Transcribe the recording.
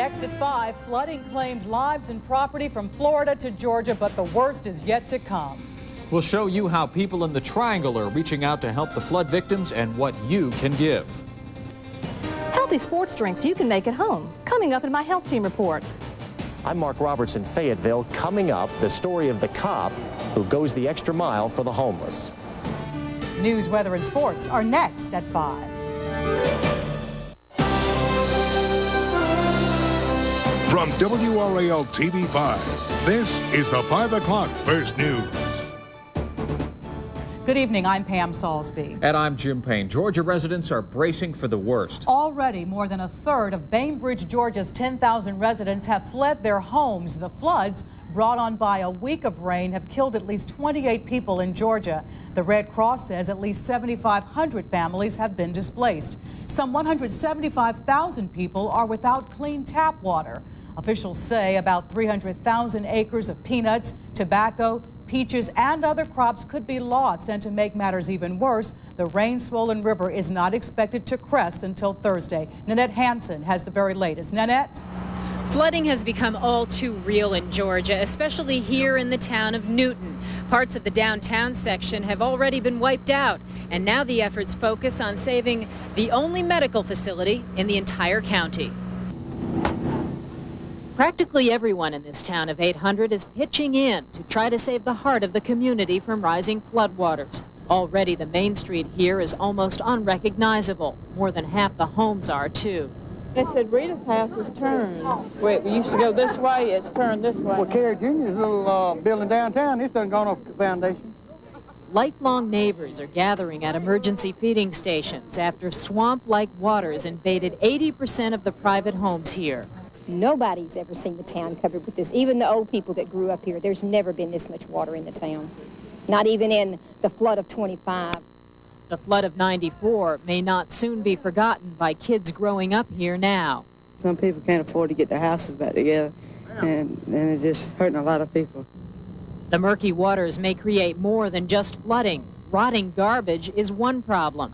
Next at 5, flooding claimed lives and property from Florida to Georgia, but the worst is yet to come. We'll show you how people in the Triangle are reaching out to help the flood victims and what you can give. Healthy sports drinks you can make at home. Coming up in my health team report. I'm Mark Roberts in Fayetteville. Coming up, the story of the cop who goes the extra mile for the homeless. News, weather, and sports are next at 5. From WRAL TV 5, this is the 5 o'clock First News. Good evening, I'm Pam Salisbury. And I'm Jim Payne. Georgia residents are bracing for the worst. Already, more than a third of Bainbridge, Georgia's 10,000 residents have fled their homes. The floods brought on by a week of rain have killed at least 28 people in Georgia. The Red Cross says at least 7,500 families have been displaced. Some 175,000 people are without clean tap water. Officials say about 300,000 acres of peanuts, tobacco, peaches, and other crops could be lost. And to make matters even worse, the rain-swollen river is not expected to crest until Thursday. Nanette Hansen has the very latest. Nanette? Flooding has become all too real in Georgia, especially here in the town of Newton. Parts of the downtown section have already been wiped out, and now the efforts focus on saving the only medical facility in the entire county. Practically everyone in this town of 800 is pitching in to try to save the heart of the community from rising floodwaters. Already the main street here is almost unrecognizable. More than half the homes are, too. They said Rita's house is turned. Wait, we used to go this way, it's turned this way. Well, Carrie Jr.'s little building downtown, it's done gone off the foundation. Lifelong neighbors are gathering at emergency feeding stations after swamp-like waters invaded 80% of the private homes here. Nobody's ever seen the town covered with this. Even the old people that grew up here, there's never been this much water in the town. Not even in the flood of 25. The flood of 94 may not soon be forgotten by kids growing up here now. Some people can't afford to get their houses back together, and it's just hurting a lot of people. The murky waters may create more than just flooding. Rotting garbage is one problem.